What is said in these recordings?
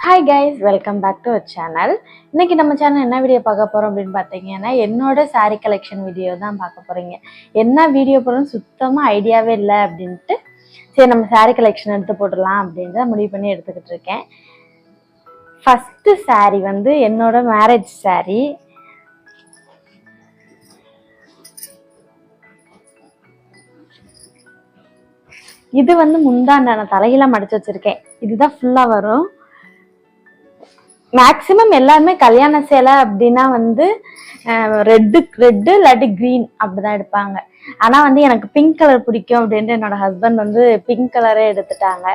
Hi guys, welcome back to our channel. இன்னைக்கு நம்ம channel என்ன வீடியோ பார்க்க போகிறோம் அப்படின்னு பார்த்தீங்கன்னா, என்னோட சாரீ கலெக்ஷன் வீடியோ தான் பார்க்க போகிறீங்க. என்ன வீடியோ போகிறோன்னு சுத்தமாக ஐடியாவே இல்லை அப்படின்ட்டு சரி நம்ம சாரீ கலெக்ஷன் எடுத்து போட்டுடலாம் அப்படின்றத முடிவு பண்ணி எடுத்துக்கிட்டு இருக்கேன். ஃபஸ்ட்டு சாரீ வந்து என்னோட மேரேஜ் சாரீ. இது வந்து முந்தாண்ட நான் தலையில மடிச்சு வச்சிருக்கேன். இதுதான் ஃபுல்லா வரும். மேக்சிமம் எல்லாருமே கல்யாண சேலை அப்படின்னா வந்து ரெட்டு இல்லாட்டி கிரீன் அப்படிதான் எடுப்பாங்க. ஆனா வந்து எனக்கு பிங்க் கலர் பிடிக்கும் அப்படின்ட்டு என்னோட ஹஸ்பண்ட் வந்து பிங்க் கலரே எடுத்துட்டாங்க.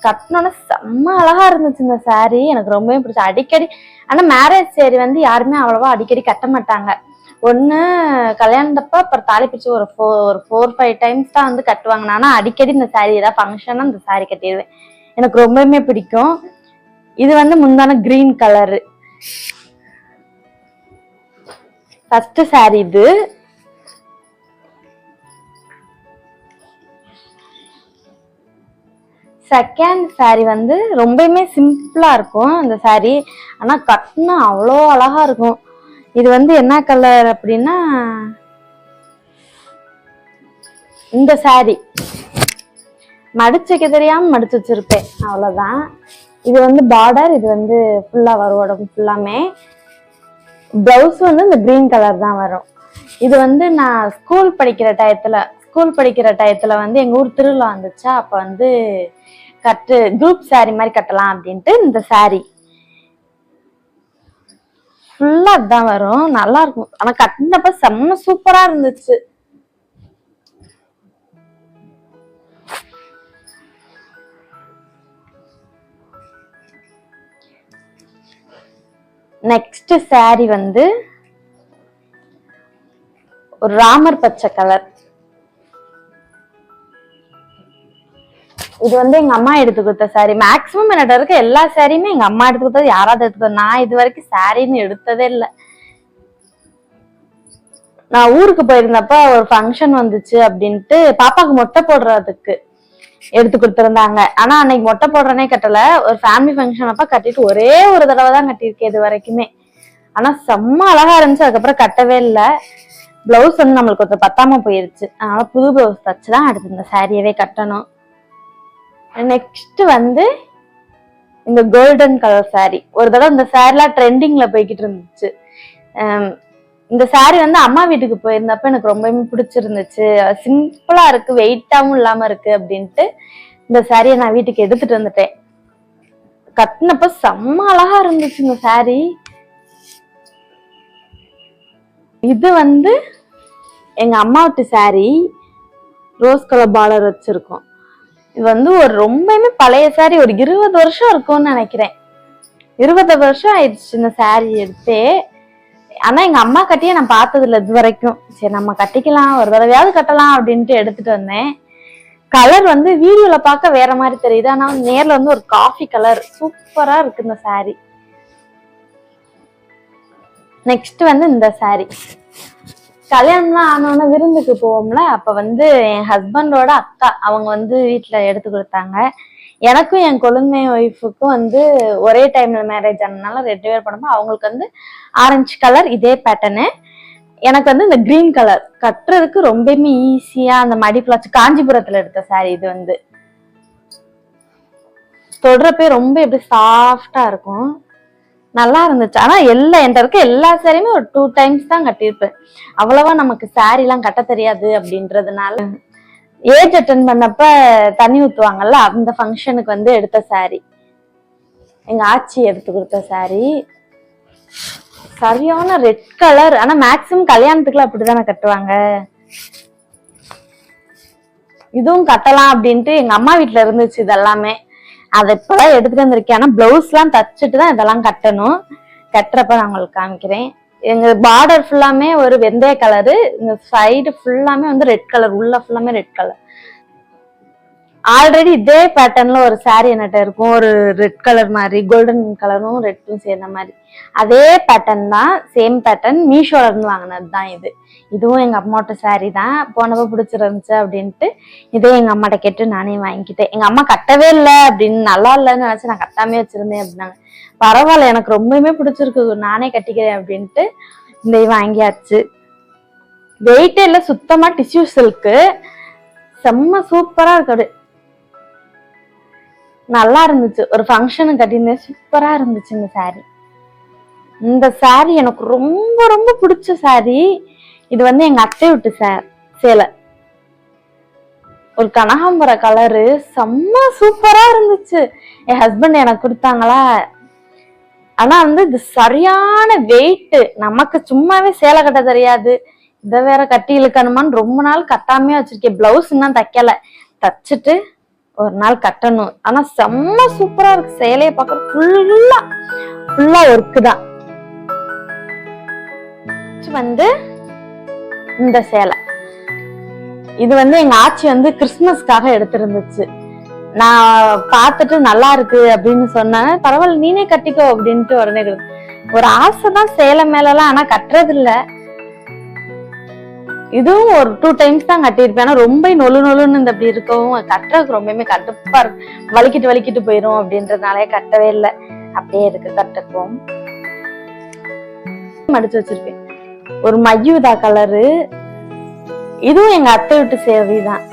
கட்டினோன்னா செம்ம அழகா இருந்துச்சு இந்த சாரீ. எனக்கு ரொம்பவே பிடிச்சது. அடிக்கடி ஆனா மேரேஜ் சாரீ வந்து யாருமே அவ்வளவா அடிக்கடி கட்ட மாட்டாங்க. ஒண்ணு கல்யாணத்தப்ப அப்புறம் தாலி பிரிச்சு ஒரு 4-5 டைம்ஸ் தான் வந்து கட்டுவாங்க. ஆனா அடிக்கடி இந்த சாரீ ஏதாவது ஃபங்க்ஷனா இந்த சாரீ கட்டிடுவேன். எனக்கு ரொம்பவுமே பிடிக்கும். இது வந்து முந்தான கிரீன் கலரு. ஃபர்ஸ்ட் சாரீ இது. செகண்ட் சாரீ வந்து ரொம்பவுமே சிம்பிளா இருக்கும் இந்த சாரீ. ஆனா கட்டினா அவ்வளோ அழகா இருக்கும். இது வந்து என்ன கலர் அப்படின்னா இந்த சாரீ மடிச்சுக்க தெரியாம மடிச்சு வச்சிருப்பேன், அவ்வளவுதான். இது வந்து பார்டர், இது வந்து ஃபுல்லா வரும் உடம்பு ஃபுல்லாமே. பிளவுஸ் வந்து இந்த கிரீன் கலர் தான் வரும். இது வந்து நான் ஸ்கூல் படிக்கிற டயத்துல வந்து எங்க ஊர் திருவிழா வந்துச்சா, அப்ப வந்து குரூப் சாரீ மாதிரி கட்டலாம் அப்படின்ட்டு இந்த சாரீ ஃபுல்லா தான் வரும். நல்லா இருக்கும். ஆனா கட்டினப்ப செம்ம சூப்பரா இருந்துச்சு. நெக்ஸ்ட் சாரீ வந்து ஒரு ராமர் பச்சை கலர். இது வந்து எங்க அம்மா எடுத்து கொடுத்த சாரீ. மேக்சிமம் என்னோட இருக்க எல்லா சாரியுமே எங்க அம்மா எடுத்து கொடுத்தது, யாராவது எடுத்து. நான் இது வரைக்கும் சாரின்னு எடுத்ததே இல்லை. நான் ஊருக்கு போயிருந்தப்ப ஒரு ஃபங்க்ஷன் வந்துச்சு அப்படின்ட்டு பாப்பாக்கு மொட்டை போடுறதுக்கு எடுத்து கொடுத்துருந்தாங்க. ஆனா அன்னைக்கு மொட்டை போடுறனே கட்டல. ஒரு ஃபேமிலி ஃபங்க்ஷன் அப்ப கட்டிட்டு ஒரே ஒரு தடவை தான் கட்டியிருக்கேன் இது வரைக்குமே. ஆனா செம்ம அழகா இருந்துச்சு. அதுக்கப்புறம் கட்டவே இல்லை. பிளவுஸ் வந்து நம்மளுக்கு கொஞ்சம் பத்தாம போயிருச்சு. அதனால புது பிளவுஸ் தச்சுதான் அடுத்து இந்த சாரியவே கட்டணும். நெக்ஸ்ட் வந்து இந்த கோல்டன் கலர் சாரீ. ஒரு தடவை இந்த சாரீலாம் ட்ரெண்டிங்ல போய்கிட்டு இருந்துச்சு. இந்த சாரீ வந்து அம்மா வீட்டுக்கு போயிருந்தப்ப எனக்கு ரொம்பவே பிடிச்சிருந்துச்சு. சிம்பிளா இருக்கு, வெயிட்டாவும் இல்லாம இருக்கு அப்படின்ட்டு இந்த சாரியை நான் வீட்டுக்கு எடுத்துட்டு வந்துட்டேன். கட்டினப்ப செம்ம அழகா இருந்துச்சு இந்த சாரீ. இது வந்து எங்க அம்மா வீட்டு சாரீ. ரோஸ் கலர் பார்டர் வச்சிருக்கோம். இது வந்து ஒரு ரொம்பவுமே பழைய சாரீ. ஒரு 20 வருஷம் இருக்கும்னு நினைக்கிறேன். 20 வருஷம் ஆயிடுச்சு இந்த சாரீ எடுத்தே. ஆனா எங்க அம்மா கட்டியே நான் பார்த்தது இல்லை இது வரைக்கும். சரி நம்ம கட்டிக்கலாம், ஒரு தடவையாவது கட்டலாம் அப்படின்ட்டு எடுத்துட்டு வந்தேன். கலர் வந்து வீடியோல பார்க்க வேற மாதிரி தெரியுது. ஆனா நேர்ல வந்து ஒரு காஃபி கலர். சூப்பரா இருக்கு இந்த சாரீ. நெக்ஸ்ட் வந்து இந்த சாரீ. கல்யாணம்லாம் ஆனோன்னா விருந்துக்கு போவோம்ல, அப்ப வந்து என் ஹஸ்பண்டோட அக்கா அவங்க வந்து வீட்டுல எடுத்து கொடுத்தாங்க. எனக்கும் என் கொழுந்தை ஒய்ஃபுக்கும் வந்து ஒரே டைம்ல மேரேஜ் ஆனதுனால 2 பேர் பண்ணும்போது அவங்களுக்கு வந்து ஆரஞ்சு கலர் இதே பேட்டர்னு, எனக்கு வந்து இந்த கிரீன் கலர். கட்டுறதுக்கு ரொம்பவுமே ஈஸியா அந்த மடிப்புல வச்சு காஞ்சிபுரத்துல எடுத்த சாரீ. இது வந்து தொடுறப்பே ரொம்ப எப்படி சாஃப்டா இருக்கும். நல்லா இருந்துச்சு. ஆனா என்கிட்ட இருக்க எல்லா சாரியுமே ஒரு 2 டைம்ஸ் தான் கட்டியிருப்பேன். அவ்வளவா நமக்கு சாரீ எல்லாம் கட்ட தெரியாது அப்படின்றதுனால ஏஜ் அட்டன் பண்ணப்ப தண்ணி ஊத்துவாங்கல்ல, அந்த ஃபங்க்ஷனுக்கு வந்து எடுத்த சாரீ. எங்க ஆச்சி எடுத்து கொடுத்த சாரீ. சரியான ரெட் கலர். ஆனா மேக்சிமம் கல்யாணத்துக்குலாம் அப்படிதானே கட்டுவாங்க. இதுவும் கட்டலாம் அப்படின்ட்டு எங்க அம்மா வீட்டுல இருந்துச்சு இதெல்லாமே. அதை இப்பதான் எடுத்துட்டு வந்திருக்கேன். ஆனா பிளவுஸ் எல்லாம் தச்சுட்டு தான் இதெல்லாம் கட்டணும். கட்டுறப்ப நான் உங்களுக்கு காமிக்கிறேன். எங்க பார்டர் ஃபுல்லாமே ஒரு வெந்தய கலரு. இந்த சைடு ஃபுல்லாமே வந்து ரெட் கலர். உள்ள ஃபுல்லாமே ரெட் கலர். ஆல்ரெடி இதே பேட்டர்ன்ல ஒரு சாரி என்கிட்ட இருக்கும், ஒரு ரெட் கலர் மாதிரி, கோல்டன் கலரும் ரெட்டும் சேர்ந்த மாதிரி. அதே பேட்டர்ன் தான், சேம் பேட்டர்ன், மீஷோல இருந்து வாங்கினது தான் இது. இதுவும் எங்க அம்மாவோட சாரி தான். போனப்ப பிடிச்சிருந்துச்சு அப்படின்ட்டு இதே எங்க அம்மாட்ட கேட்டு நானே வாங்கிக்கிட்டேன். எங்க அம்மா கட்டவே இல்லை அப்படின்னு, நல்லா இல்லைன்னு நினைச்சு நான் கட்டாமே வச்சிருந்தேன் அப்படின்னாங்க. பரவாயில்ல, எனக்கு ரொம்பவுமே பிடிச்சிருக்கு, நானே கட்டிக்கிறேன் அப்படின்ட்டு இந்த வாங்கியாச்சு. வெயிட்டே இல்லை, சுத்தமா டிஷ்யூ சில்க்கு, செம்ம சூப்பரா இருக்கு. நல்லா இருந்துச்சு. ஒரு ஃபங்க்ஷனுக்கு கட்டியிருந்தேன், சூப்பரா இருந்துச்சு இந்த சாரி. இந்த சாரி எனக்கு ரொம்ப ரொம்ப பிடிச்ச சாரி. இது வந்து எங்க அத்தை விட்டு சேலை, ஒரு கனகாம்பர கலரு, செம்ம சூப்பரா இருந்துச்சு. என் ஹஸ்பண்ட் எனக்கு கொடுத்தாங்களா. ஆனா வந்து இது சரியான வெயிட். நமக்கு சும்மாவே சேலை கட்ட தெரியாது, இதை வேற கட்டி இழுக்கணுமான்னு ரொம்ப நாள் கட்டாமே வச்சிருக்கேன். பிளவுஸ் இன்னும் தைக்கல, தச்சுட்டு ஒரு நாள் கட்டணும். ஆனா செம்ம சூப்பரா இருக்கு. சேலைய பார்க்க ஃபுல்லா ஒர்க்கு தான். வந்து இந்த சேலை இது வந்து எங்க ஆச்சி வந்து கிறிஸ்துமஸ்க்காக எடுத்திருந்துச்சு. நான் பார்த்துட்டு நல்லா இருக்கு அப்படின்னு சொன்னேன். பரவாயில்ல, நீனே கட்டிக்கோ அப்படின்ட்டு உடனே ஒரு ஆசைதான் சேலை மேலாம், ஆனா கட்டுறது இல்ல. இதுவும் ஒரு 2 டைம்ஸ் தான் கட்டியிருப்பேன். ஆனா ரொம்ப நொல்லுன்னு இந்த அப்படி இருக்கவும் கட்டுறதுக்கு ரொம்பவுமே கடுப்பா இருக்கு, வலிக்கிட்டு போயிரும் அப்படின்றதுனாலே கட்டவே இல்லை. அப்படியே இருக்கு, கட்டுக்கும் மடிச்சு வச்சிருப்பேன். ஒரு மயூதா கலரு, இதுவும் எங்க அத்தை விட்டு சேலை தான்.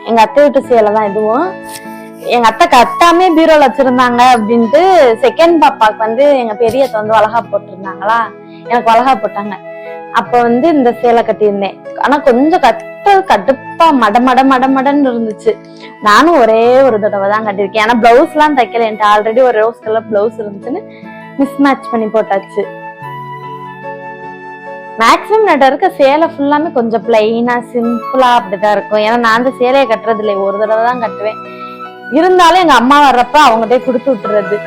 எங்க அத்தை விட்டு சேலை தான் இதுவும். எங்க அத்தை கட்டாமே பீரோல வச்சிருந்தாங்க அப்படின்ட்டு செகண்ட் பாப்பாக்கு வந்து எங்க பெரியத்தை வந்து வளகா போட்டிருந்தாங்களா, எனக்கு வளகா போட்டாங்க. அப்ப வந்து இந்த சேலை கட்டியிருந்தேன். ஆனா கொஞ்சம் கடுப்பா மடன்னு இருந்துச்சு. நானும் ஒரே ஒரு தடவை தான் கட்டியிருக்கேன். ஆனா பிளவுஸ் எல்லாம் தைக்கல, என்கிட்ட ஆல்ரெடி ஒரு ரோஸ் கலர் பிளவுஸ் இருந்துச்சுன்னு மிஸ் மேட்ச் பண்ணி போட்டாச்சு. மேக்சிமம் நட இருக்க சேலை ஃபுல்லாமே கொஞ்சம் பிளைனா சிம்பிளா அப்படிதான் இருக்கும். ஏன்னா நான் அந்த சேலையை கட்டுறது இல்லை, ஒரு தடவை தான் கட்டுவேன். இருந்தாலும் எங்க அம்மா வர்றப்ப அவங்ககிட்ட கொடுத்து விட்டுறது.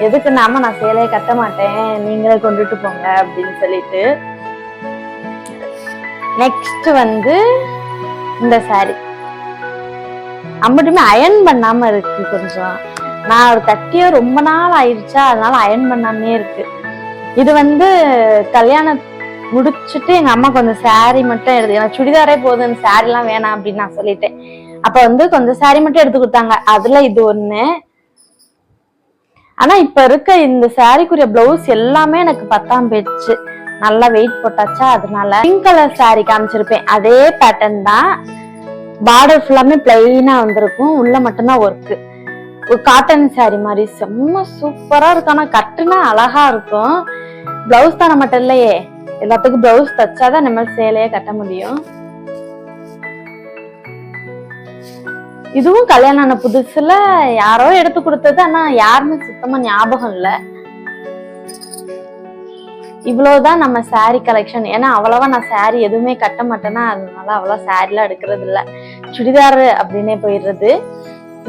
எதுக்கு நாம நான் சேலையை கட்ட மாட்டேன், நீங்களே கொண்டுட்டு போங்க அப்படின்னு சொல்லிட்டு. நெக்ஸ்ட் வந்து இந்த சாரி அம்பட்டுமே அயன் பண்ணாம இருக்கு. கொஞ்சம் நான் ஒரு கட்டிய ரொம்ப நாள் ஆயிடுச்சா, அதனால அயன் பண்ணாமே இருக்கு. இது வந்து கல்யாணம் முடிச்சுட்டு எங்க அம்மா கொஞ்சம் சாரி மட்டும் எடுத்து, எனக்கு சுடிதாரே போதும், சாரி எல்லாம் வேணாம் அப்படின்னு நான் சொல்லிட்டேன். அப்ப வந்து கொஞ்சம் சாரி மட்டும் எடுத்து கொடுத்தாங்க. அதுல இது ஒண்ணு. ஆனா இப்ப இருக்க இந்த சாரிக்குரிய பிளவுஸ் எல்லாமே எனக்கு பத்தாம் போயிடுச்சு, நல்லா வெயிட் போட்டாச்சா. அதனால பிங்க் கலர் சாரி காமிச்சிருப்பேன், அதே பேட்டர்ன் தான். பார்டர் ஃபுல்லாமே பிளைனா வந்திருக்கும், உள்ள மட்டும்தான் ஒர்க்கு. ஒரு காட்டன் சாரி மாதிரி செம்ம சூப்பரா இருக்கும். ஆனா கட்டுனா அழகா இருக்கும். பிளவுஸ் தானே மட்டும் இல்லையே, எல்லாத்துக்கும் பிளவுஸ் தச்சாதான் நம்ம சேலையே கட்ட முடியும். இதுவும் கல்யாணம் ஆன புதுசுல யாரோ எடுத்து கொடுத்தது, ஆனா யாருமே சுத்தமா ஞாபகம் இல்ல. இவ்வளவுதான் நம்ம சாரி கலெக்ஷன். ஏன்னா அவ்வளவா நான் சாரி எதுவுமே கட்ட மாட்டேன்னா, அதனால அவ்வளவா சாரி எல்லாம் எடுக்கிறது இல்ல, சுடிதார் அப்படின்னே போயிடுறது.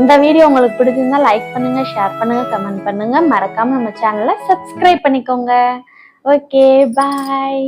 இந்த வீடியோ உங்களுக்கு பிடிச்சிருந்தா லைக் பண்ணுங்க, ஷேர் பண்ணுங்க, கமெண்ட் பண்ணுங்க. மறக்காம நம்ம சேனலை சப்ஸ்கிரைப் பண்ணிக்கோங்க. ஓகே, பாய்.